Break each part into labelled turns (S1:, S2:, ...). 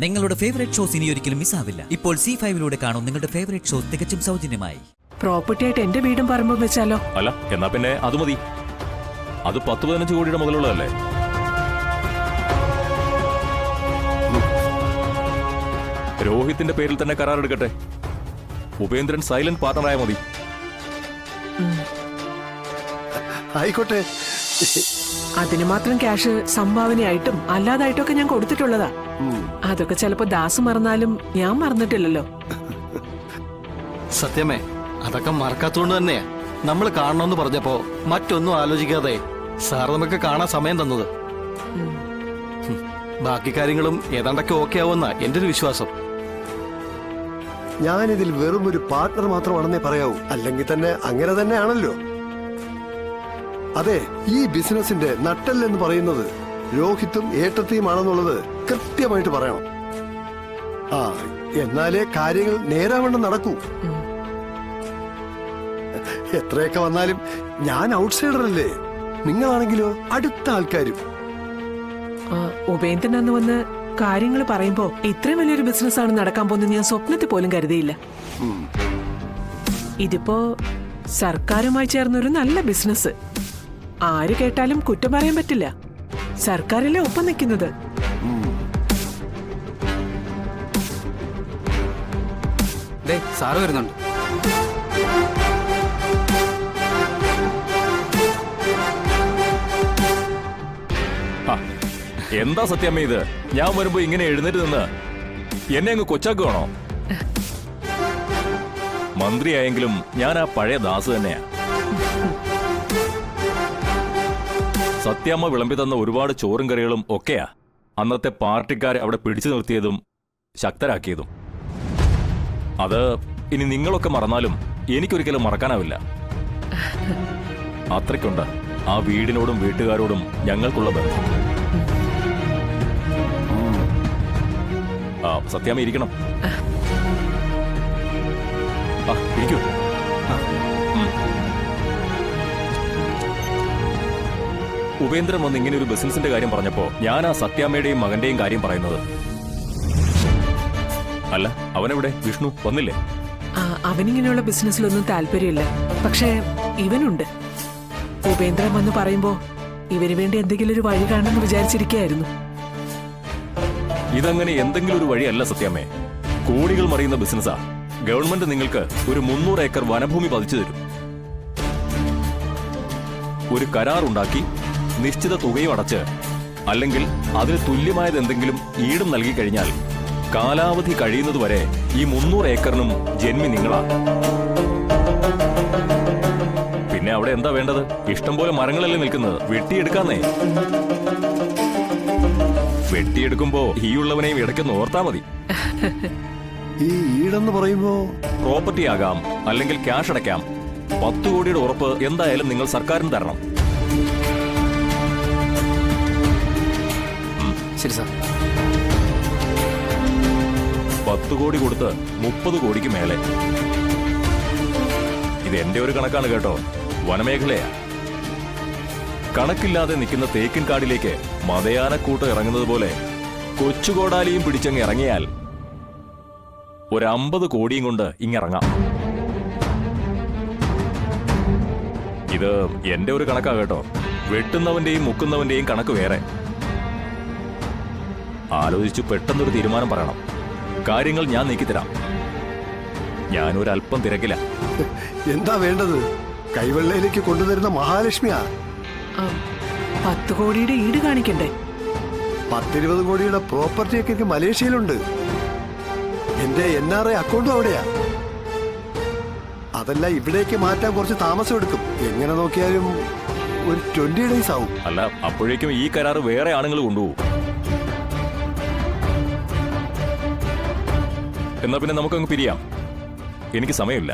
S1: നിങ്ങളുടെ favourite shows ഇനി ഒരിക്കലും മിസ്സാവില്ല. ഇപ്പോൾ C5 കാണും നിങ്ങളുടെ ഫേവറേറ്റ് ഷോസ് തികച്ചും സൗജന്യമായി.
S2: പ്രോപ്പർട്ടി ആയിട്ട് എന്റെ വീടും പറമ്പും വെച്ചാലോ?
S3: അല്ല, എന്നാ പിന്നെ അത് മതി. അത് 10-15 കോടിയുടെ മുതലുള്ളതല്ലേ? രോഹിത്തിന്റെ പേരിൽ തന്നെ കരാർ എടുക്കട്ടെ. ഉപേന്ദ്രൻ സൈലന്റ് പാർട്ണറായ മതി.
S4: ആയിക്കോട്ടെ.
S2: അതിന് മാത്രം ക്യാഷ് സംഭാവനയായിട്ടും അല്ലാതായിട്ടൊക്കെ ഞാൻ കൊടുത്തിട്ടുള്ളതാ. അതൊക്കെ ചിലപ്പോ ദാസ് മറന്നാലും ഞാൻ മറന്നിട്ടില്ലല്ലോ.
S5: സത്യമേ, അതൊക്കെ മറക്കാത്തോണ്ട് തന്നെയാ നമ്മൾ കാണണമെന്ന് പറഞ്ഞപ്പോ മറ്റൊന്നും ആലോചിക്കാതെ സാർ നമുക്ക് കാണാൻ സമയം തന്നത്. ബാക്കി കാര്യങ്ങളും ഏതാണ്ടൊക്കെ ഓക്കെ ആവുമെന്നാ എന്റെ ഒരു വിശ്വാസം.
S4: ഞാനിതിൽ വെറും ഒരു പാർട്ണർ മാത്രമാണെന്നേ പറയാവൂ. അല്ലെങ്കിൽ തന്നെ അങ്ങനെ തന്നെയാണല്ലോ. അതെ, ഈ ബിസിനസിന്റെ നട്ടെല്ലെന്ന് പറയുന്നത് രോഹിത്തും ഏട്ടത്തെയുമാണെന്നുള്ളത് കൃത്യമായിട്ട് പറയണം. എന്നാലേ കാര്യങ്ങൾ നേരാവണ്ണം നടക്കൂ. എത്രയൊക്കെ വന്നാലും ഞാൻ ഔട്ട്സൈഡർ അല്ലേ. നിങ്ങളാണെങ്കിലോ അടുത്ത ആൾക്കാരും.
S2: ഉപേന്ദ്രൻ അന്ന് വന്ന് കാര്യങ്ങൾ പറയുമ്പോ ഇത്രയും വലിയൊരു ബിസിനസ് ആണ് നടക്കാൻ പോകുന്നത് ഞാൻ സ്വപ്നത്തിൽ പോലും കരുതിയില്ല. ഇതിപ്പോ സർക്കാരുമായി ചേർന്നൊരു നല്ല ബിസിനസ്. ആര് കേട്ടാലും കുറ്റം പറയാൻ പറ്റില്ല. സർക്കാരല്ലേ ഒപ്പം നിൽക്കുന്നത്.
S5: സാറ് വരുന്നുണ്ട്.
S3: എന്താ സത്യമേ ഇത്? ഞാൻ വരുമ്പോ ഇങ്ങനെ എഴുന്നേറ്റ് നിന്ന് എന്നെ അങ്ങ് കൊച്ചാക്കുകയാണോ? മന്ത്രിയായെങ്കിലും ഞാൻ ആ പഴയ ദാസ് തന്നെയാ. സത്യാമ്മ വിളമ്പി തന്ന ഒരുപാട് ചോറും കറികളും ഒക്കെയാ അന്നത്തെ പാർട്ടിക്കാരെ അവിടെ പിടിച്ചു നിർത്തിയതും ശക്തരാക്കിയതും. അത് ഇനി നിങ്ങളൊക്കെ മറന്നാലും എനിക്കൊരിക്കലും മറക്കാനാവില്ല. അത്രയ്ക്കുണ്ട് ആ വീടിനോടും വീട്ടുകാരോടും ഞങ്ങൾക്കുള്ള ബന്ധം. സത്യാമ്മ ഇരിക്കണം. ഇരിക്കൂ. ഉപേന്ദ്രൻ വന്ന് ഇങ്ങനെ ഒരു ബിസിനസിന്റെ കാര്യം പറഞ്ഞപ്പോ ഞാൻ ആ സത്യാമ്മയുടെയും മകന്റെയും കാര്യം പറയുന്നത്. അല്ല, അവനെവിടെ? വിഷ്ണു വന്നില്ലേ?
S2: അവനിങ്ങനെയുള്ള ബിസിനസ്സിലൊന്നും താല്പര്യമില്ല. പക്ഷേ ഇവനുണ്ട്. ഉപേന്ദ്രൻ വന്ന് പറയുമ്പോ ഇവന് വേണ്ടി എന്തെങ്കിലും ഒരു വഴി കാണുമെന്ന് വിചാരിച്ചിരിക്കുകയായിരുന്നു.
S3: ഇതങ്ങനെ എന്തെങ്കിലും ഒരു വഴിയല്ല സത്യാമ്മേ. കോടികൾ മറിയുന്ന ബിസിനസ്സാ. ഗവൺമെന്റ് നിങ്ങൾക്ക് ഒരു 300 ഏക്കർ വനഭൂമി പതിച്ചു തരും. ഒരു കരാർ ഉണ്ടാക്കി നിശ്ചിത തുകയും അടച്ച്, അല്ലെങ്കിൽ അതിന് തുല്യമായത് എന്തെങ്കിലും ഈടും നൽകി കഴിഞ്ഞാൽ കാലാവധി കഴിയുന്നതുവരെ ഈ 300 ഏക്കറിനും ജന്മി നിങ്ങളാ. പിന്നെ അവിടെ എന്താ വേണ്ടത്? ഇഷ്ടം പോലെ മരങ്ങളല്ലേ നിൽക്കുന്നത്, വെട്ടിയെടുക്കാന്നേ. വെട്ടിയെടുക്കുമ്പോ ഈ ഉള്ളവനെയും ഇടയ്ക്കൊന്ന് ഓർത്താ മതി.
S4: ഈ ഈടെന്ന് പറയുമ്പോ
S3: പ്രോപ്പർട്ടി ആകാം, അല്ലെങ്കിൽ ക്യാഷ് അടയ്ക്കാം. 10 കോടിയുടെ ഉറപ്പ് എന്തായാലും നിങ്ങൾ സർക്കാരിന് തരണം.
S5: ശരി സാർ.
S3: 10 കോടി കൊടുത്ത് 30 കോടിക്ക് മേലെ. ഇത് എന്റെ ഒരു കണക്കാണ് കേട്ടോ. വനമേഖലയാ. കണക്കില്ലാതെ നിൽക്കുന്ന തേക്കിൻ കാടിലേക്ക് മതയാനക്കൂട്ട് ഇറങ്ങുന്നത് പോലെ കൊച്ചുകോടാലിയും പിടിച്ചങ്ങ് ഇറങ്ങിയാൽ ഒരു 50 കോടിയും കൊണ്ട് ഇങ്ങിറങ്ങാം. ഇത് എന്റെ ഒരു കണക്കാ കേട്ടോ. വെട്ടുന്നവന്റെയും മുക്കുന്നവന്റെയും കണക്ക് വേറെ. ആലോചിച്ചു പെട്ടെന്നൊരു തീരുമാനം പറയണം. കാര്യങ്ങൾ ഞാൻ നീക്കിത്തരാം. ഞാനൊരല്പം തിരക്കില്ല.
S4: എന്താ വേണ്ടത്? കൈവെള്ളയിലേക്ക് കൊണ്ടുവരുന്ന മഹാലക്ഷ്മിയാ.
S2: 10 കോടിയുടെ ഈട് കാണിക്കണ്ടേ?
S4: 10-20 കോടിയുടെ പ്രോപ്പർട്ടിയൊക്കെ മലേഷ്യയിലുണ്ട്. എന്റെ NRI അക്കൗണ്ടും അവിടെയാ. അതല്ല, ഇവിടേക്ക് മാറ്റാൻ കുറച്ച് താമസം എടുക്കും. എങ്ങനെ നോക്കിയാലും ഒരു 20 ഡേയ്സ് ആവും.
S3: അല്ല, അപ്പോഴേക്കും ഈ കരാറ് വേറെ ആണുങ്ങൾ കൊണ്ടുപോകും. എന്നാ പിന്നെ നമുക്കങ്ങ് പിരിയാം. എനിക്ക് സമയമില്ല.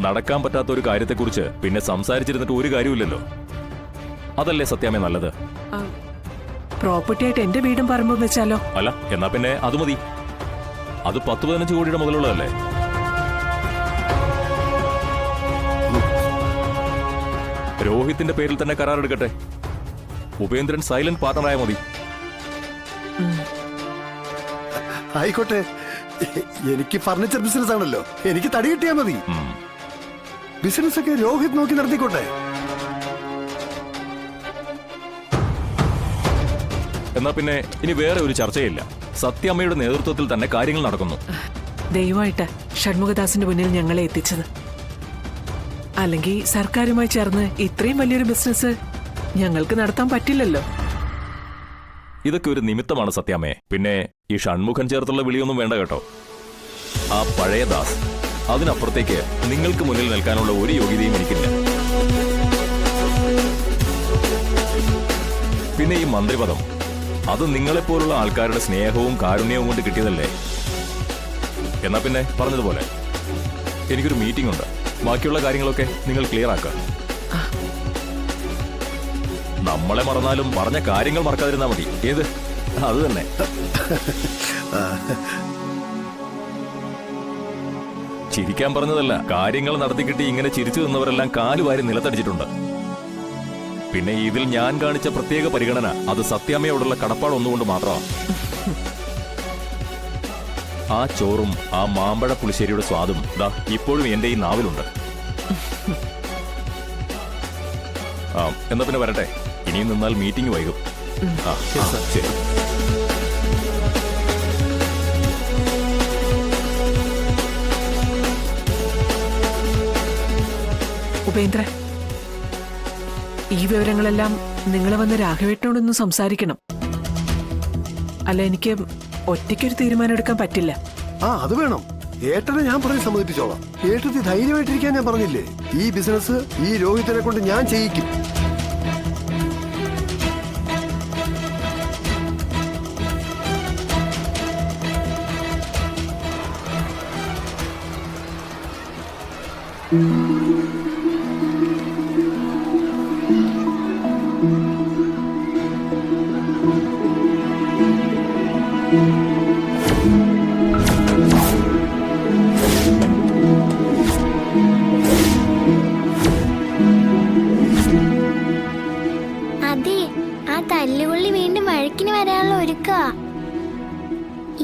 S3: നടക്കാൻ പറ്റാത്ത ഒരു കാര്യത്തെക്കുറിച്ച് പിന്നെ സംസാരിച്ചിരുന്നിട്ട് ഒരു കാര്യമില്ലല്ലോ. അതല്ലേ സത്യാമ്മേ നല്ലത്?
S2: പ്രോപ്പർട്ടി ആയിട്ട് എന്റെ വീടും പറമ്പും വെച്ചാലോ?
S3: അല്ല, എന്നാ പിന്നെ അത് മതി. അത് 10-15 കോടിയുടെ മുതലുള്ളതല്ലേ? രോഹിത്തിന്റെ പേരിൽ തന്നെ കരാർ എടുക്കട്ടെ. ഉപേന്ദ്രൻ സൈലന്റ് പാർട്ണറായ മതി.
S4: ആയിക്കോട്ടെ, എനിക്ക് ഫർണിച്ചർ ബിസിനസ് ആണല്ലോ, എനിക്ക് തടി കിട്ടിയാൽ മതി. ബിസിനസ് ഒക്കെ രോഹിത് നോക്കി നടത്തിക്കോട്ടെ.
S3: എന്നാ പിന്നെ ഇനി വേറെ ഒരു ചർച്ചയില്ല. സത്യമ്മയുടെ നേതൃത്വത്തിൽ തന്നെ കാര്യങ്ങൾ നടക്കുന്നു.
S2: ദയവായിട്ട് ഷൺമുഖദാസിന്റെ മുന്നിൽ ഞങ്ങളെ എത്തിച്ചത്. അല്ലെങ്കിൽ സർക്കാരുമായി ചേർന്ന് ഇത്രയും വലിയൊരു ബിസിനസ് ഞങ്ങൾക്ക് നടത്താൻ പറ്റില്ലല്ലോ.
S3: ഇതൊക്കെ ഒരു നിമിത്തമാണ് സത്യാമ്മേ. പിന്നെ ഈ ഷൺമുഖൻ ചേർത്തുള്ള വിളിയൊന്നും വേണ്ട കേട്ടോ. ആ പഴയ ദാസ്, അതിനപ്പുറത്തേക്ക് നിങ്ങൾക്ക് മുന്നിൽ നിൽക്കാനുള്ള ഒരു യോഗ്യതയും എനിക്കില്ല. പിന്നെ ഈ മന്ത്രിപദം, അത് നിങ്ങളെപ്പോലുള്ള ആൾക്കാരുടെ സ്നേഹവും കാരുണ്യവും കൊണ്ട് കിട്ടിയതല്ലേ. എന്നാ പിന്നെ പറഞ്ഞതുപോലെ എനിക്കൊരു മീറ്റിംഗ് ഉണ്ട്. ബാക്കിയുള്ള കാര്യങ്ങളൊക്കെ നിങ്ങൾ ക്ലിയർ ആക്കുക. നമ്മളെ മറന്നാലും പറഞ്ഞ കാര്യങ്ങൾ മറക്കാതിരുന്നാ മതി. ഏത് അത് തന്നെ. ചിരിക്കാൻ പറഞ്ഞതല്ല, കാര്യങ്ങൾ നടത്തിക്കിട്ടി ഇങ്ങനെ ചിരിച്ചു നിന്നവരെല്ലാം കാലുവാരി നിലത്തടിച്ചിട്ടുണ്ട്. പിന്നെ ഇതിൽ ഞാൻ കാണിച്ച പ്രത്യേക പരിഗണന അത് സത്യാമ്മയോടുള്ള കടപ്പാട് ഒന്നുകൊണ്ട് മാത്രമാണ്. ആ ചോറും ആ മാമ്പഴ പുളിശ്ശേരിയുടെ സ്വാദും ദാ ഇപ്പോഴും എന്റെ ഈ നാവിലുണ്ട്. എന്നാ പിന്നെ വരട്ടെ, ഇനിയും നിന്നാൽ മീറ്റിംഗ് വൈകും. ശരി.
S2: ഉപേന്ദ്ര, ഈ വിവരങ്ങളെല്ലാം നിങ്ങൾ വന്ന് രാഘവേട്ടനോടൊന്ന് സംസാരിക്കണം. അല്ല, എനിക്ക് ഒറ്റയ്ക്കൊരു തീരുമാനം എടുക്കാൻ പറ്റില്ല.
S4: അത് വേണം. ഏട്ടനെ ഞാൻ പറഞ്ഞ് സമ്മതിപ്പിച്ചോളാം. ഏട്ടത്തി ധൈര്യമായിട്ടിരിക്കാൻ ഞാൻ പറഞ്ഞില്ലേ. ഈ ബിസിനസ് ഈ രോഹിത്തിനെ കൊണ്ട് ഞാൻ ചെയ്യിക്കും.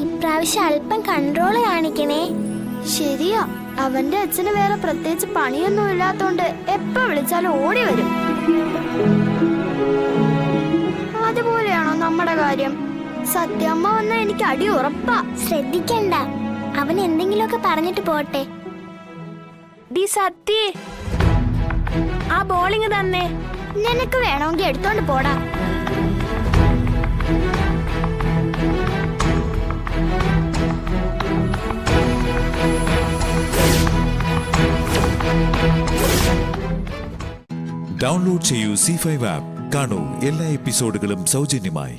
S6: ഇപ്രാവശ്യം അല്പം കൺട്രോള് കാണിക്കണേ. ശരിയാ, അവന്റെ അച്ഛന് വേറെ പ്രത്യേകിച്ച് പണിയൊന്നും ഇല്ലാത്തോണ്ട് എപ്പോ വിളിച്ചാലും ഓടി വരും. അതുപോലെയാണോ നമ്മുടെ കാര്യം? സത്യമ്മ വന്ന എനിക്ക് അടി ഉറപ്പാ. ശ്രദ്ധിക്കണ്ട, അവൻ എന്തെങ്കിലുമൊക്കെ പറഞ്ഞിട്ട് പോട്ടെ. ഡി സത്യ, ആ ബോളിങ് തന്നെ. നിനക്ക് വേണമെങ്കിൽ എടുത്തോണ്ട് പോടാ.
S7: ഡൗൺലോഡ് ചെയ്യൂ C5 ആപ്പ്. കാണൂ എല്ലാ എപ്പിസോഡുകളും സൗജന്യമായി.